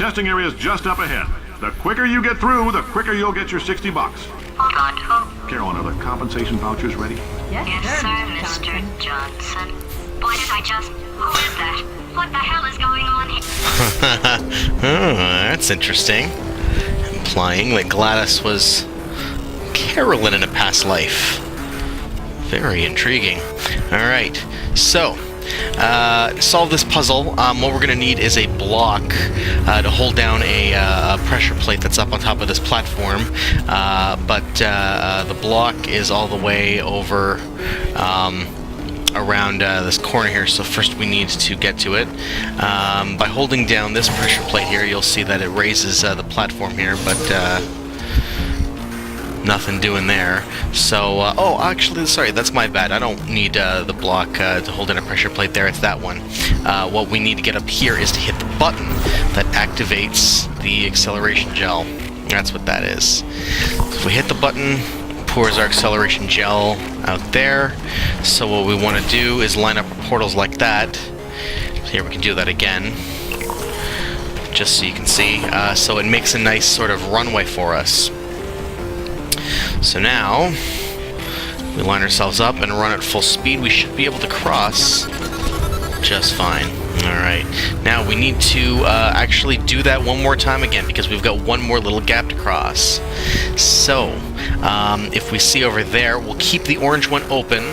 testing area is just up ahead. The quicker you get through, the quicker you'll get your $60. Hold on, who? Carolyn, are the compensation vouchers ready? Yes, sir, Mr. Johnson. Boy, did I just... Who is that? What the hell is going on here? Oh, that's interesting. Implying that Gladys was Carolyn in a past life. Very intriguing. Alright, so... to solve this puzzle, what we're going to need is a block to hold down a pressure plate that's up on top of this platform, but the block is all the way over around this corner here, so first we need to get to it. By holding down this pressure plate here, you'll see that it raises the platform here, but nothing doing there. So, oh, actually, sorry, that's my bad. I don't need the block to hold in a pressure plate there. It's that one. What we need to get up here is to hit the button that activates the acceleration gel. That's what that is. So if we hit the button, pours our acceleration gel out there. So what we want to do is line up our portals like that. Here we can do that again, just so you can see. So it makes a nice sort of runway for us. So now, we line ourselves up and run at full speed. We should be able to cross just fine. Alright, now we need to actually do that one more time again, because we've got one more little gap to cross. So, if we see over there, we'll keep the orange one open.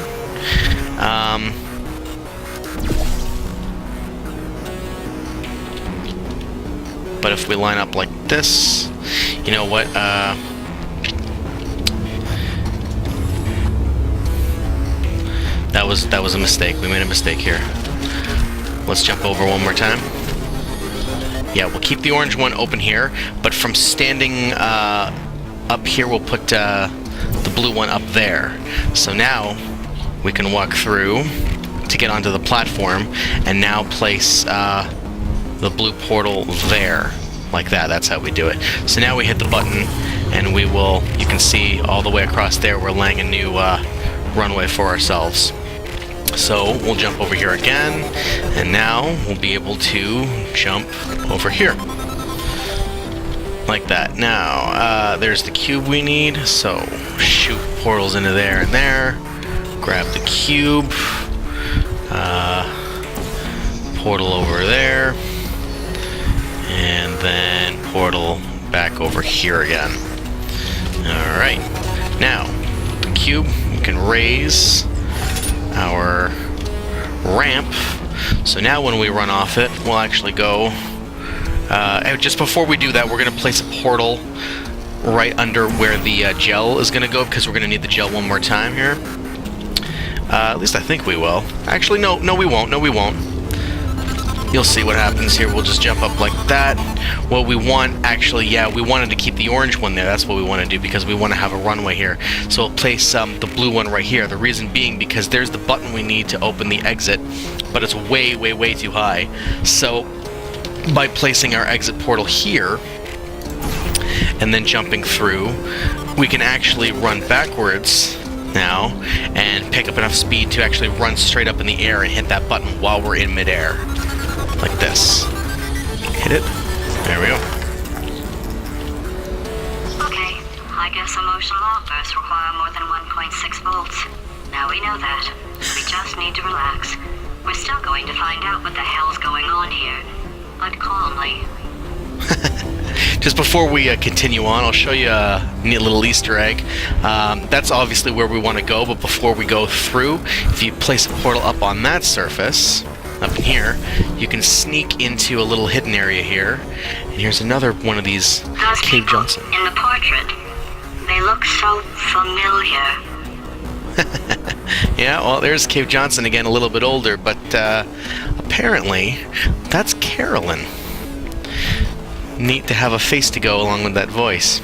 But if we line up like this, you know what, That was a mistake. We made a mistake here. Let's jump over one more time. Yeah, we'll keep the orange one open here, but from standing up here, we'll put the blue one up there. So now we can walk through to get onto the platform, and now place the blue portal there, like that. That's how we do it. So now we hit the button, and we will, you can see all the way across there, we're laying a new runway for ourselves. So we'll jump over here again, and now we'll be able to jump over here. Like that. Now, there's the cube we need, so shoot portals into there and there. Grab the cube. Portal over there. And then portal back over here again. Alright. Now, the cube, we can raise our ramp, so now when we run off it, we'll actually go, just before we do that, we're going to place a portal right under where the gel is going to go, because we're going to need the gel one more time here. At least I think we will. Actually, no we won't. No, we won't. You'll see what happens here. We'll just jump up like that. What we want, actually, yeah, we wanted to keep the orange one there. That's what we want to do, because we want to have a runway here. So we'll place the blue one right here. The reason being because there's the button we need to open the exit, but it's way, way, way too high. So by placing our exit portal here and then jumping through, we can actually run backwards now and pick up enough speed to actually run straight up in the air and hit that button while we're in midair. Like this. Hit it. There we go. Okay, I guess emotional outbursts require more than 1.6 volts. Now we know that. We just need to relax. We're still going to find out what the hell's going on here, but calmly. Just before we continue on, I'll show you a neat little Easter egg. That's obviously where we want to go, but before we go through, if you place a portal up on that surface, up in here, you can sneak into a little hidden area here. And here's another one of these Those Cave people Johnson. in the portrait, they look so familiar. Yeah, well, there's Cave Johnson again, a little bit older, but apparently that's Carolyn. Neat to have a face to go along with that voice.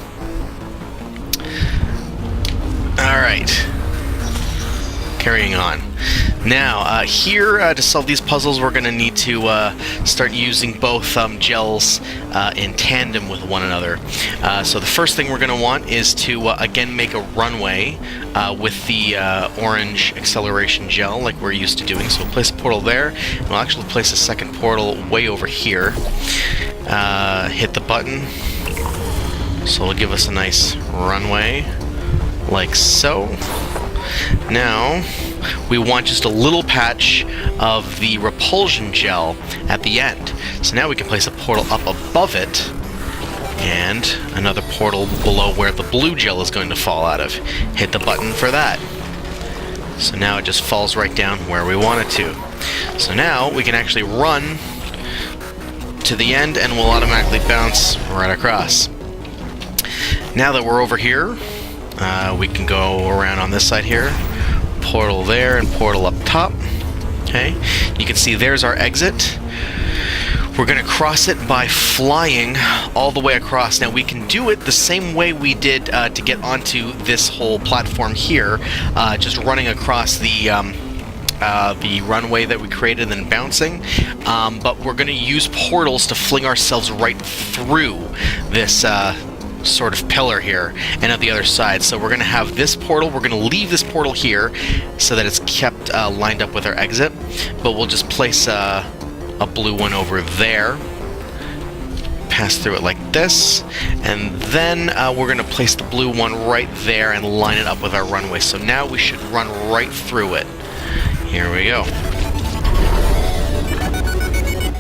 Alright. carrying on. Now, here, to solve these puzzles, we're going to need to start using both gels in tandem with one another. So the first thing we're going to want is to, again, make a runway with the orange acceleration gel like we're used to doing. So we'll place a portal there, and we'll actually place a second portal way over here. Hit the button. So it'll give us a nice runway, like so. Now, we want just a little patch of the repulsion gel at the end. So now we can place a portal up above it, and another portal below where the blue gel is going to fall out of. Hit the button for that. So now it just falls right down where we want it to. So now we can actually run to the end, and we'll automatically bounce right across. Now that we're over here, we can go around on this side here, portal there and portal up top. Okay, you can see there's our exit. We're going to cross it by flying all the way across. Now we can do it the same way we did to get onto this whole platform here, just running across the runway that we created and then bouncing, but we're going to use portals to fling ourselves right through this sort of pillar here and at the other side. So we're going to have this portal, we're going to leave this portal here so that it's kept lined up with our exit, but we'll just place a blue one over there, pass through it like this, and then we're going to place the blue one right there and line it up with our runway. So now we should run right through it. Here we go.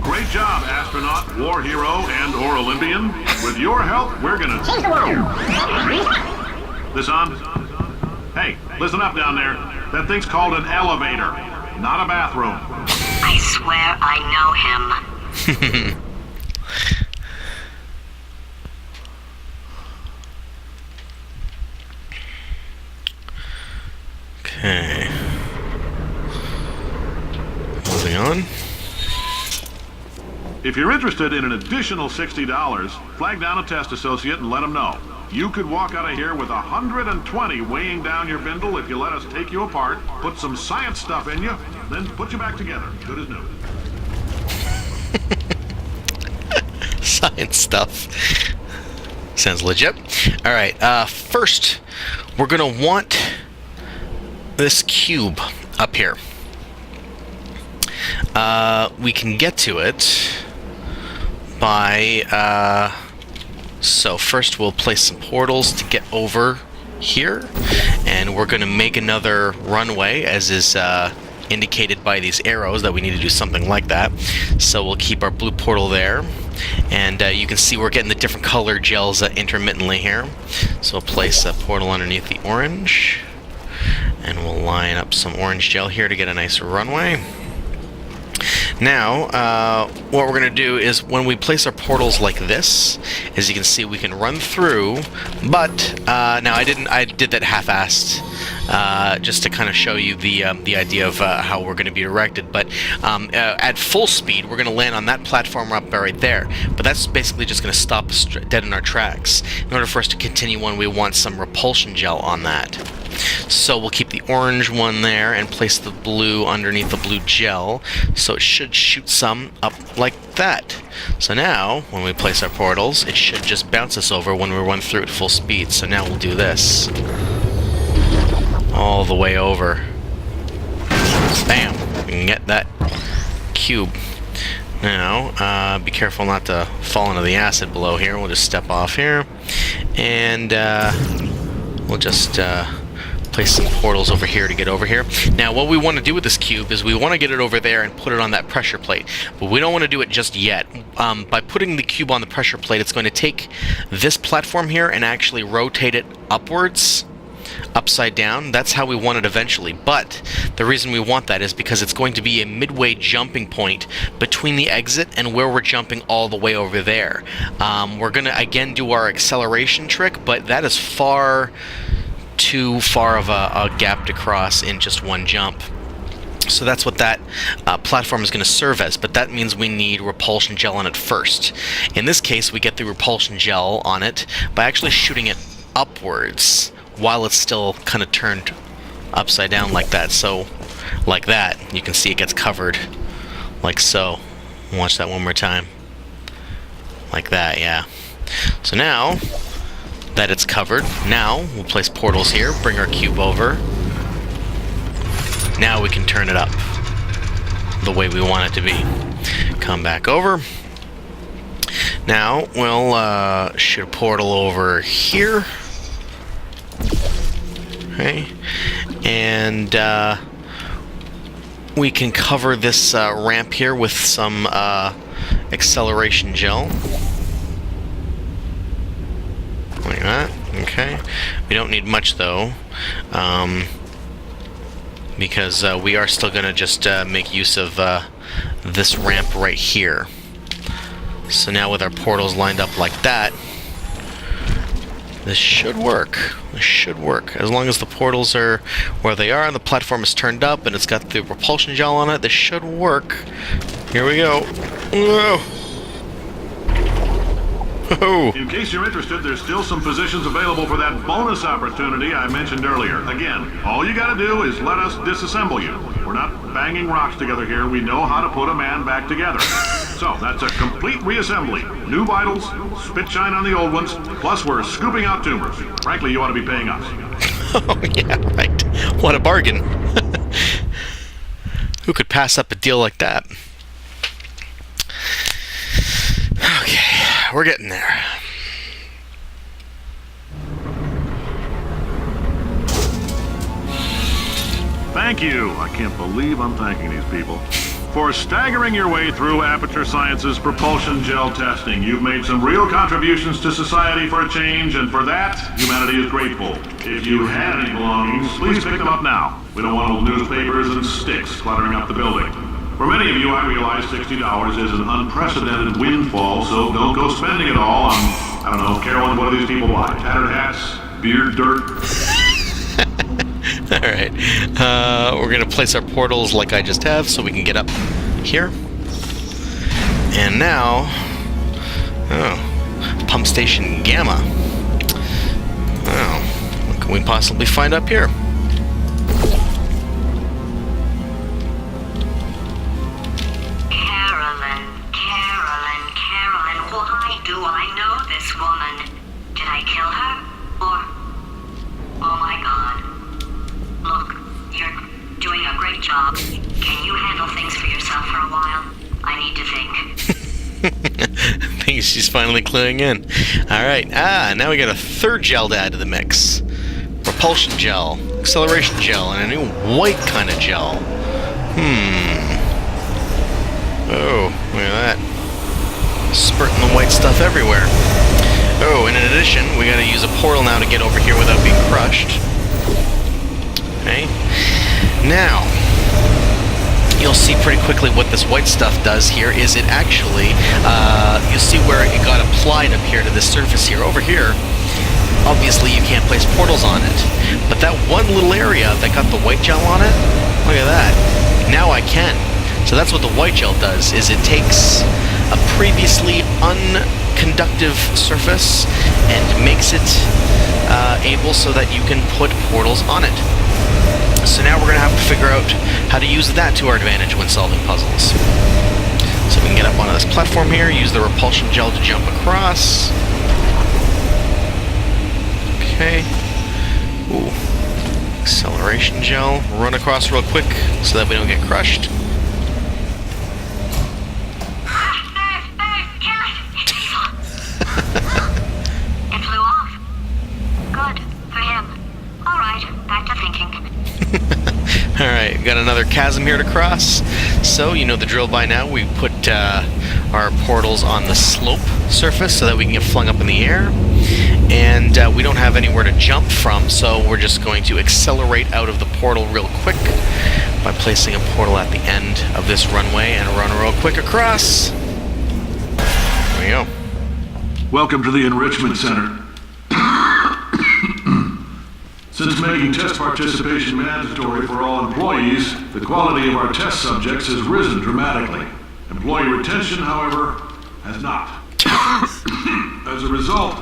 Great job, astronaut, war hero, and/or Olympian. With your help, we're gonna change the world. This on? Hey, listen up down there. That thing's called an elevator, not a bathroom. I swear I know him. Okay. Moving on. If you're interested in an additional $60, flag down a test associate and let them know. You could walk out of here with 120 weighing down your bindle if you let us take you apart, put some science stuff in you, then put you back together. Good as new. Science stuff. Sounds legit. Alright, first, we're going to want this cube up here. We can get to it by, so first we'll place some portals to get over here, and we're going to make another runway, as is indicated by these arrows, that we need to do something like that. So we'll keep our blue portal there, and you can see we're getting the different color gels intermittently here. So we'll place a portal underneath the orange, and we'll line up some orange gel here to get a nice runway. Now, what we're going to do is when we place our portals like this, as you can see, we can run through, but now I did that half-assed, just to kind of show you the idea of how we're going to be directed. But at full speed, we're going to land on that platform up right there. But that's basically just going to stop us dead in our tracks. In order for us to continue on, we want some repulsion gel on that. So we'll keep the orange one there and place the blue underneath the blue gel, so it should shoot some up like that. So now, when we place our portals, it should just bounce us over when we run through at full speed. So now we'll do this. All the way over. Bam! We can get that cube. Now, be careful not to fall into the acid below here. We'll just step off here, and we'll just place some portals over here to get over here. Now, what we want to do with this cube is we want to get it over there and put it on that pressure plate, but we don't want to do it just yet. By putting the cube on the pressure plate, it's going to take this platform here and actually rotate it upwards, upside down. That's how we want it eventually, but the reason we want that is because it's going to be a midway jumping point between the exit and where we're jumping all the way over there. We're going to again do our acceleration trick, but that is too far of a gap to cross in just one jump. So that's what that platform is going to serve as, but that means we need repulsion gel on it first. In this case, we get the repulsion gel on it by actually shooting it upwards while it's still kind of turned upside down like that. So, like that, you can see it gets covered, like so. Watch that one more time. Like that, yeah. So now that it's covered, now we'll place portals here, bring our cube over. Now we can turn it up the way we want it to be. Come back over. Now we'll shoot a portal over here. Okay. And we can cover this ramp here with some acceleration gel. Like that. Okay. We don't need much though, because we are still going to just make use of this ramp right here. So now with our portals lined up like that, this should work. This should work. As long as the portals are where they are and the platform is turned up and it's got the repulsion gel on it, this should work. Here we go. Whoa. Oh. In case you're interested, there's still some positions available for that bonus opportunity I mentioned earlier. Again, all you gotta do is let us disassemble you. We're not banging rocks together here. We know how to put a man back together. So, that's a complete reassembly. New vitals, spit shine on the old ones, plus we're scooping out tumors. Frankly, you ought to be paying us. Oh, yeah, right. What a bargain. Who could pass up a deal like that? Okay, we're getting there. Thank you. I can't believe I'm thanking these people. For staggering your way through Aperture Science's propulsion gel testing. You've made some real contributions to society for a change, and for that, humanity is grateful. If you had any belongings, please pick them up now. We don't want old newspapers and sticks cluttering up the building. For many of you, I realize $60 is an unprecedented windfall, so don't go spending it all on, I don't know, Carolyn, what do these people buy? Tattered hats? Beard dirt? Alright, we're going to place our portals like I just have so we can get up here. And now, Pump Station Gamma. Wow, what can we possibly find up here? Carolyn, why do I know this woman? Did I kill her? Or... Oh my god. Look, you're doing a great job. Can you handle things for yourself for a while? I need to think. I think she's finally cluing in. Alright, now we got a third gel to add to the mix. Propulsion gel, acceleration gel, and a new white kind of gel. Oh, look at that. Spurting the white stuff everywhere. Oh, and in addition, we gotta use a portal now to get over here without being crushed. Okay. Now, you'll see pretty quickly what this white stuff does here is it actually, you'll see where it got applied up here to this surface here. Over here, obviously you can't place portals on it. But that one little area that got the white gel on it, look at that. Now I can. So that's what the white gel does, is it takes a previously unconductive surface and makes it able so that you can put portals on it. So now we're going to have to figure out how to use that to our advantage when solving puzzles. So we can get up onto this platform here, use the repulsion gel to jump across. Okay. Ooh. Acceleration gel. Run across real quick so that we don't get crushed. It flew off. Good for him. All right, back to thinking. Alright, got another chasm here to cross. So, you know the drill by now. We put our portals on the slope surface so that we can get flung up in the air. And we don't have anywhere to jump from, so we're just going to accelerate out of the portal real quick by placing a portal at the end of this runway and run real quick across. There we go. Welcome to the Enrichment Center. Since making test participation mandatory for all employees, the quality of our test subjects has risen dramatically. Employee retention, however, has not. As a result,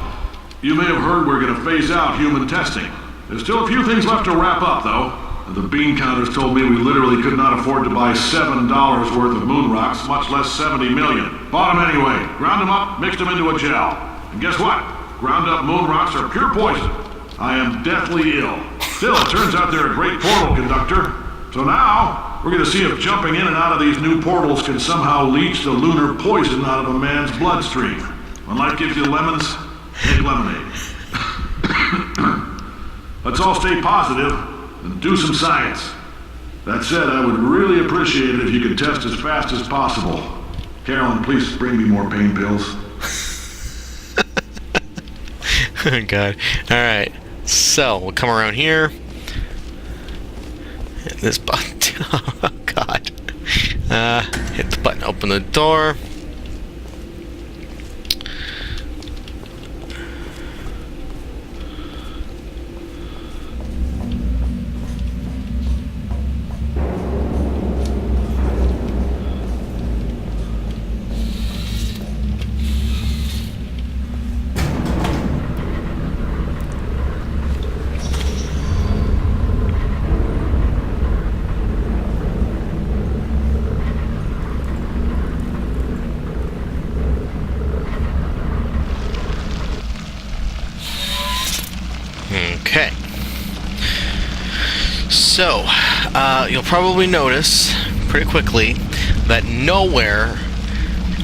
you may have heard we're going to phase out human testing. There's still a few things left to wrap up, though. The bean counters told me we literally could not afford to buy $7 worth of moon rocks, much less 70 million. Bought them anyway, ground them up, mixed them into a gel. And guess what? Ground up moon rocks are pure poison. I am deathly ill. Still, it turns out they're a great portal conductor. So now, we're gonna see if jumping in and out of these new portals can somehow leach the lunar poison out of a man's bloodstream. When life gives you lemons, make lemonade. Let's all stay positive and do some science. That said, I would really appreciate it if you could test as fast as possible. Carolyn, please bring me more pain pills. Oh god. Alright. So, we'll come around here. Hit this button. Oh god. Hit the button, open the door. Okay. So, you'll probably notice pretty quickly that nowhere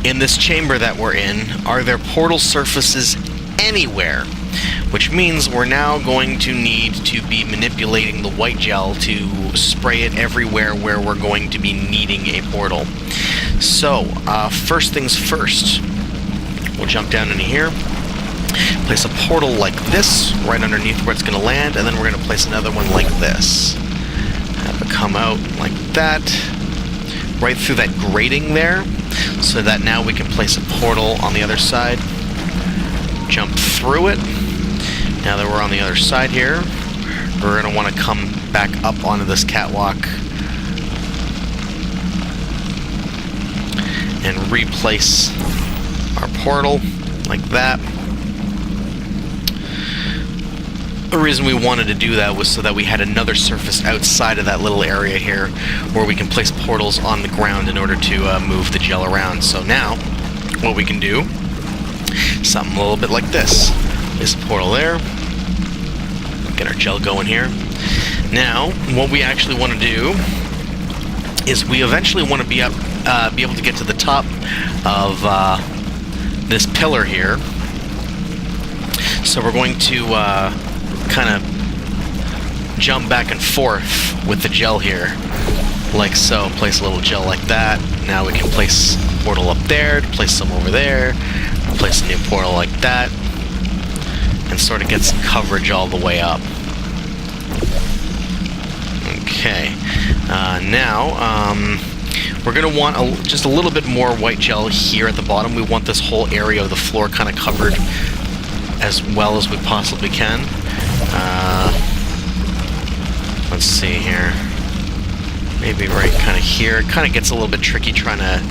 in this chamber that we're in are there portal surfaces anywhere, which means we're now going to need to be manipulating the white gel to spray it everywhere where we're going to be needing a portal. So, first things first, we'll jump down into here. Place a portal like this, right underneath where it's going to land, and then we're going to place another one like this. Have it come out like that, right through that grating there, so that now we can place a portal on the other side. Jump through it. Now that we're on the other side here, we're going to want to come back up onto this catwalk and replace our portal like that. The reason we wanted to do that was so that we had another surface outside of that little area here where we can place portals on the ground in order to move the gel around. So now, what we can do, something a little bit like this. Place a portal there. Get our gel going here. Now, what we actually want to do is we eventually want to be able to get to the top of this pillar here. So we're going to kind of jump back and forth with the gel here, like so. Place a little gel like that. Now we can place a portal up there, place some over there, place a new portal like that, and sort of get some coverage all the way up. Okay, now we're going to want just a little bit more white gel here at the bottom. We want this whole area of the floor kind of covered as well as we possibly can. Let's see here. Maybe right kind of here. It kind of gets a little bit tricky trying to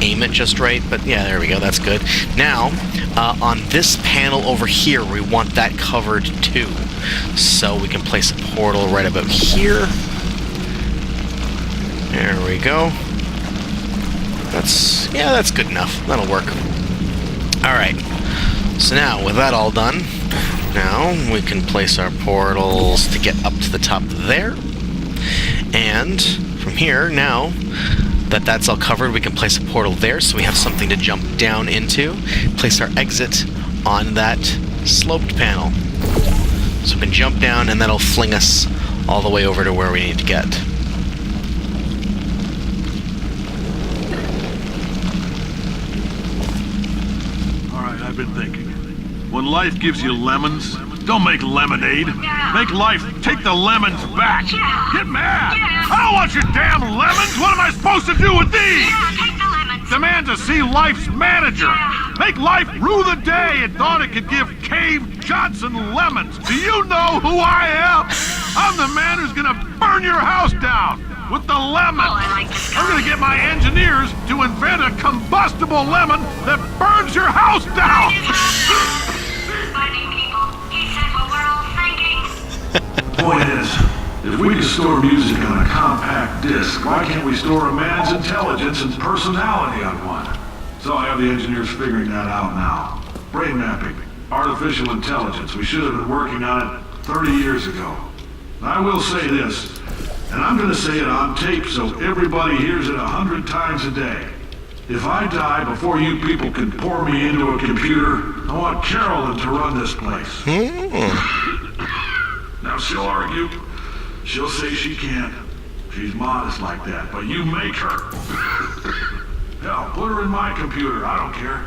aim it just right, but yeah, there we go. That's good. Now, on this panel over here, we want that covered too. So we can place a portal right about here. There we go. That's good enough. That'll work. Alright. So now, with that all done, now we can place our portals to get up to the top there. And from here, now that that's all covered, we can place a portal there so we have something to jump down into. Place our exit on that sloped panel. So we can jump down and that'll fling us all the way over to where we need to get. Alright, I've been thinking. When life gives you lemons, don't make lemonade. Make life take the lemons back. Get mad. I don't want your damn lemons. What am I supposed to do with these? Take the lemons. Demand to see life's manager. Make life rue the day it thought it could give Cave Johnson lemons. Do you know who I am? I'm the man who's gonna burn your house down with the lemons. Oh, I like this guy. I'm gonna get my engineers to invent a combustible lemon that burns your house down. Finding people. He said what we're all thinking. The point is, if If we can store music on a compact disc, why can't we store a man's intelligence and personality on one? So I have the engineers figuring that out now. Brain mapping, artificial intelligence. We should have been working on it 30 years ago. I will say this, and I'm gonna say it on tape so everybody hears it 100 times a day. If I die before you people can pour me into a computer, I want Carolyn to run this place. Now she'll argue. She'll say she can't. She's modest like that, but you make her. Hell, put her in my computer. I don't care.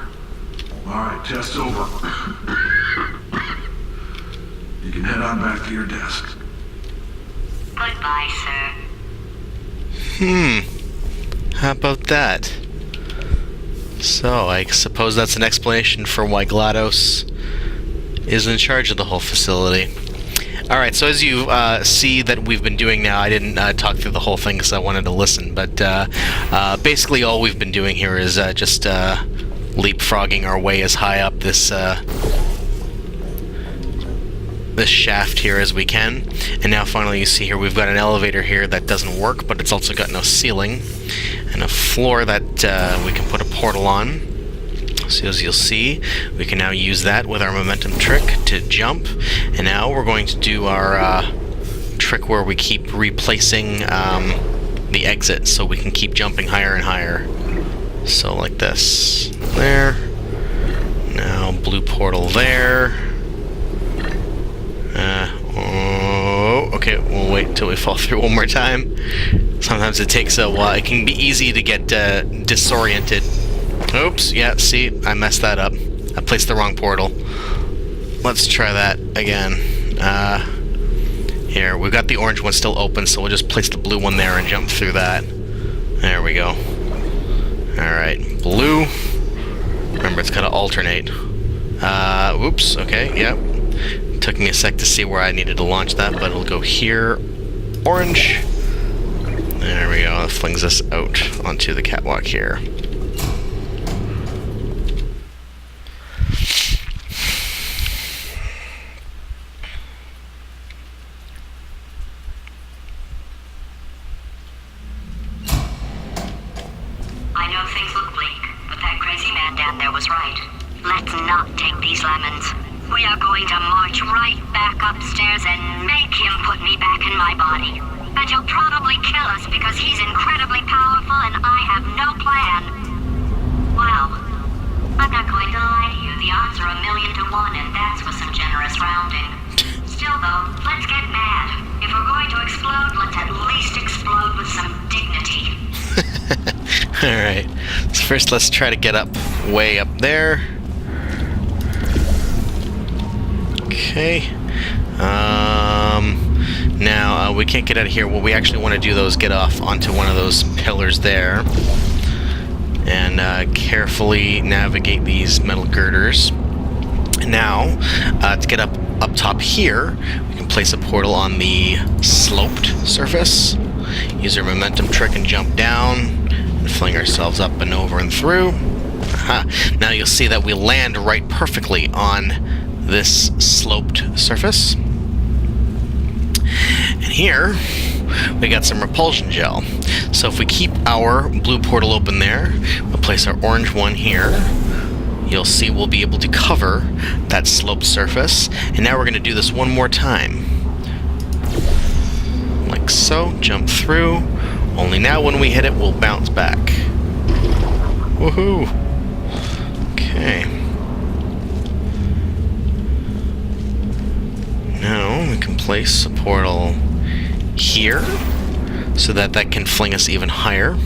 All right, test's over. You can head on back to your desk. Goodbye, sir. How about that? So, I suppose that's an explanation for why GLaDOS is in charge of the whole facility. Alright, so as you see that we've been doing now, I didn't talk through the whole thing because I wanted to listen, but basically all we've been doing here is just leapfrogging our way as high up this this shaft here as we can. And now finally you see here we've got an elevator here that doesn't work, but it's also got no ceiling, and a floor that we can put a portal on. So as you'll see, we can now use that with our momentum trick to jump. And now we're going to do our trick where we keep replacing the exit so we can keep jumping higher and higher. So like this. There. Now blue portal there. Okay, we'll wait until we fall through one more time. Sometimes it takes a while. It can be easy to get disoriented. Oops, yeah, see, I messed that up. I placed the wrong portal. Let's try that again. Here, we've got the orange one still open, so we'll just place the blue one there and jump through that. There we go. Alright, blue. Remember, it's gotta alternate. Oops, okay, yep. Took me a sec to see where I needed to launch that, but it'll go here. Orange. There we go, that flings us out onto the catwalk here. I know things look bleak, but that crazy man down there was right. Let's not take these lemons. We are going to march right back upstairs and make him put me back in my body. And he'll probably kill us because he's incredibly powerful and I have no plan. Wow. I'm not going to lie to you, the odds are 1,000,000 to 1, and that's with some generous rounding. Still though, let's get mad. If we're going to explode, let's at least explode with some dignity. Alright, so first let's try to get up way up there. Okay. Now, we can't get out of here. What we actually want to do, though, is get off onto one of those pillars there. And carefully navigate these metal girders. Now, to get up top here, we can place a portal on the sloped surface. Use our momentum trick and jump down. And fling ourselves up and over and through. Aha. Now you'll see that we land right perfectly on this sloped surface. And here we got some repulsion gel. So if we keep our blue portal open there, we'll place our orange one here. You'll see we'll be able to cover that sloped surface. And now we're going to do this one more time. Like so, jump through. Only now when we hit it, we'll bounce back. Woohoo! Okay. Now we can place a portal here so that can fling us even higher.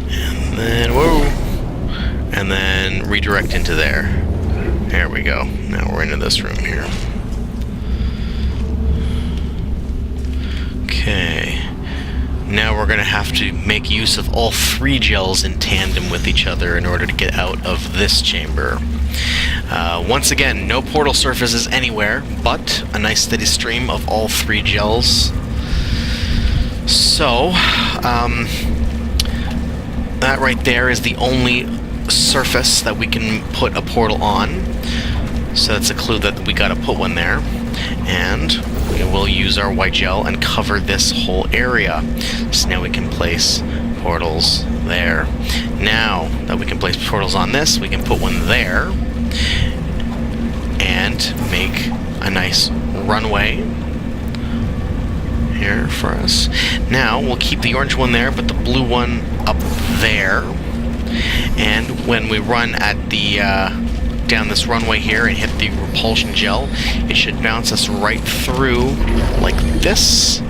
And then, whoa! And then redirect into there. There we go. Now we're into this room here. Okay. Now we're going to have to make use of all three gels in tandem with each other in order to get out of this chamber. Once again, no portal surfaces anywhere, but a nice steady stream of all three gels. So, that right there is the only surface that we can put a portal on. So that's a clue that we gotta put one there. And we will use our white gel and cover this whole area. So now we can place portals there. Now that we can place portals on this, we can put one there and make a nice runway here for us. Now we'll keep the orange one there, but the blue one up there. And when we run at the down this runway here and hit the repulsion gel, it should bounce us right through like this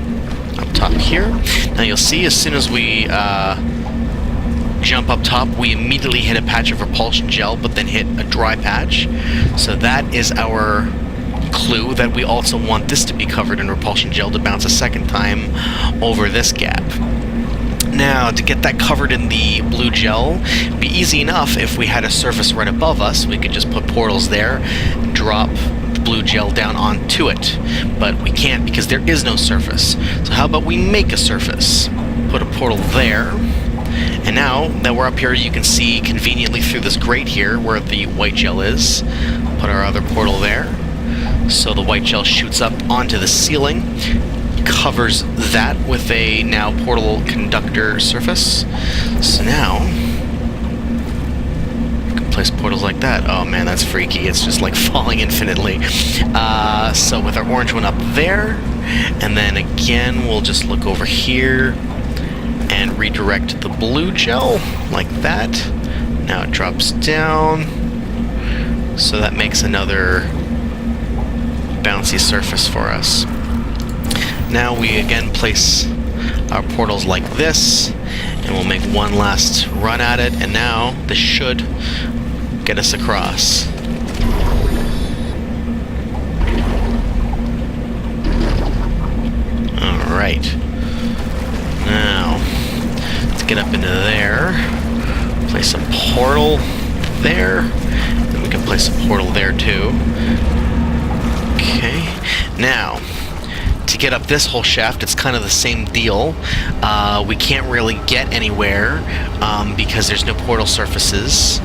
up top here. Now you'll see as soon as we jump up top, we immediately hit a patch of repulsion gel, but then hit a dry patch. So that is our clue that we also want this to be covered in repulsion gel to bounce a second time over this gap. Now, to get that covered in the blue gel, it'd be easy enough if we had a surface right above us. We could just put portals there, drop the blue gel down onto it. But we can't because there is no surface. So how about we make a surface? Put a portal there. And now that we're up here, you can see conveniently through this grate here where the white gel is. Put our other portal there. So the white gel shoots up onto the ceiling, covers that with a now portal conductor surface. So now you can place portals like that. Oh man, that's freaky. It's just like falling infinitely. So with our orange one up there, and then again we'll just look over here and redirect the blue gel like that. Now it drops down, so that makes another bouncy surface for us. Now we again place our portals like this, and we'll make one last run at it, and now this should get us across. Alright. Now, let's get up into there. Place a portal there. Then we can place a portal there too. Okay. Now, to get up this whole shaft, it's kind of the same deal. We can't really get anywhere because there's no portal surfaces.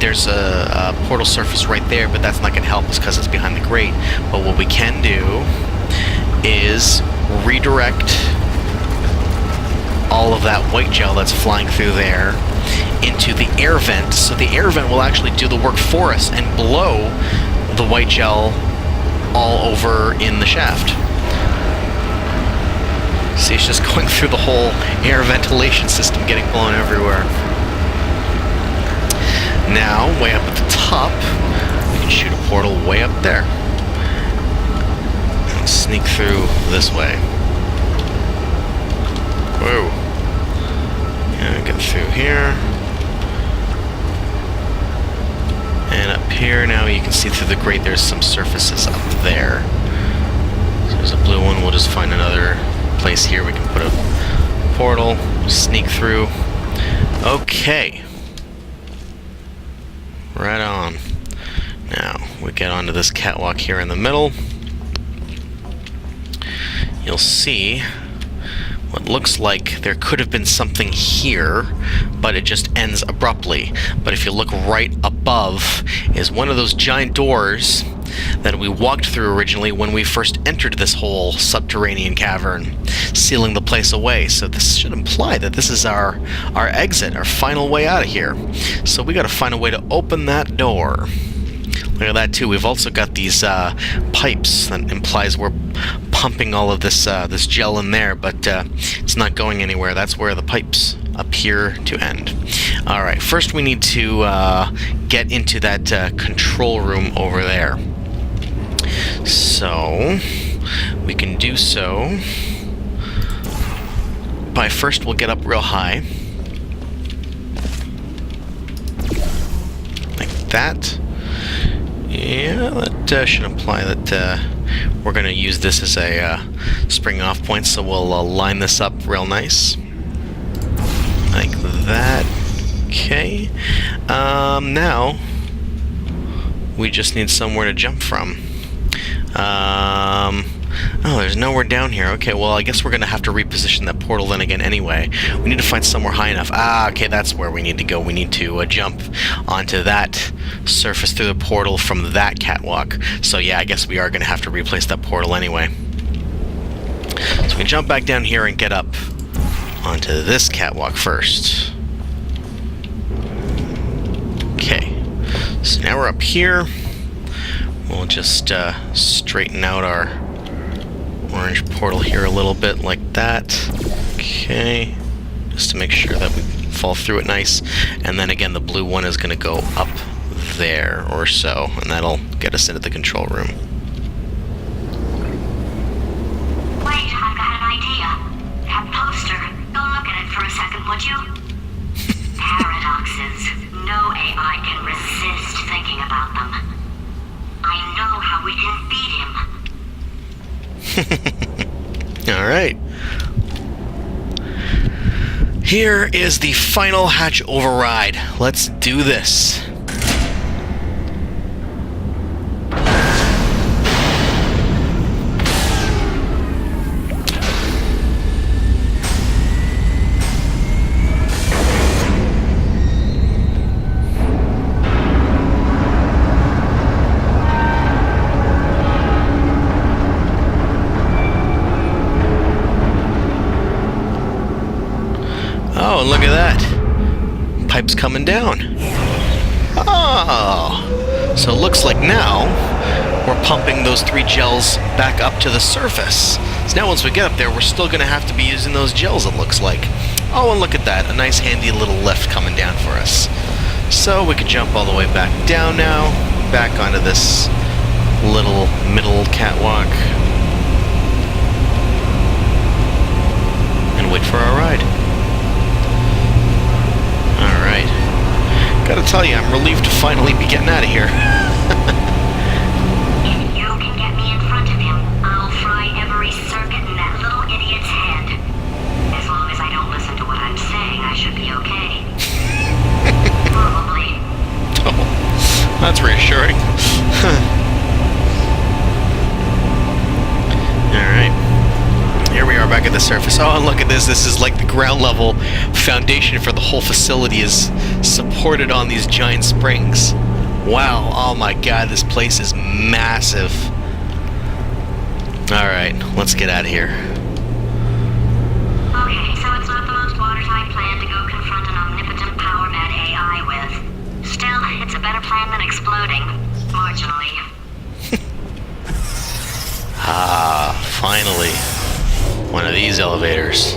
There's a portal surface right there, but that's not going to help us because it's behind the grate. But what we can do is redirect all of that white gel that's flying through there into the air vent. So the air vent will actually do the work for us and blow the white gel all over in the shaft. See, it's just going through the whole air ventilation system, getting blown everywhere. Now, way up at the top, we can shoot a portal way up there. And sneak through this way. Whoa. And get through here. And up here, now you can see through the grate, there's some surfaces up there. So there's a blue one, we'll just find another place here we can put a portal, sneak through. Okay. Right on. Now, we get onto this catwalk here in the middle. You'll see what looks like there could have been something here, but it just ends abruptly. But if you look right above is one of those giant doors that we walked through originally when we first entered this whole subterranean cavern, sealing the place away. So this should imply that this is our exit, our final way out of here. So we gotta find a way to open that door. Look at that too. We've also got these pipes that implies we're pumping all of this this gel in there, but it's not going anywhere. That's where the pipes appear to end. Alright, first we need to get into that control room over there. So we can do so by first we'll get up real high. Like that. Yeah, that should imply that we're going to use this as a spring off point, so we'll line this up real nice. Like that. Okay. Now, we just need somewhere to jump from. Oh, there's nowhere down here. Okay, well, I guess we're gonna have to reposition that portal then again anyway. We need to find somewhere high enough. Ah, okay, that's where we need to go. We need to jump onto that surface through the portal from that catwalk. So yeah, I guess we are gonna have to replace that portal anyway. So we jump back down here and get up onto this catwalk first. Okay, so now we're up here. We'll just straighten out our orange portal here a little bit like that. Okay, just to make sure that we fall through it nice. And then again, the blue one is going to go up there or so, and that'll get us into the control room. Wait, I've got an idea. That poster. Go look at it for a second, would you? Paradoxes. No AI can resist thinking about them. I know how we can beat him. Alright. Here is the final hatch override. Let's do this. Oh, look at that. Pipe's coming down. Oh. So it looks like now we're pumping those 3 gels back up to the surface. So now once we get up there, we're still going to have to be using those gels, it looks like. Oh, and look at that. A nice handy little lift coming down for us. So we can jump all the way back down now, back onto this little middle catwalk, and wait for our ride. Alright. Gotta tell you, I'm relieved to finally be getting out of here. If you can get me in front of him, I'll fry every circuit in that little idiot's head. As long as I don't listen to what I'm saying, I should be okay. Probably. Oh, that's reassuring. Alright. Here we are back at the surface. Oh, and look at this. This is like the ground level foundation for the whole facility is supported on these giant springs. Wow. Oh my god, this place is massive. Alright, let's get out of here. Okay, so it's not the most watertight plan to go confront an omnipotent power mad AI with. Still, it's a better plan than exploding. Marginally. Ah, finally. One of these elevators.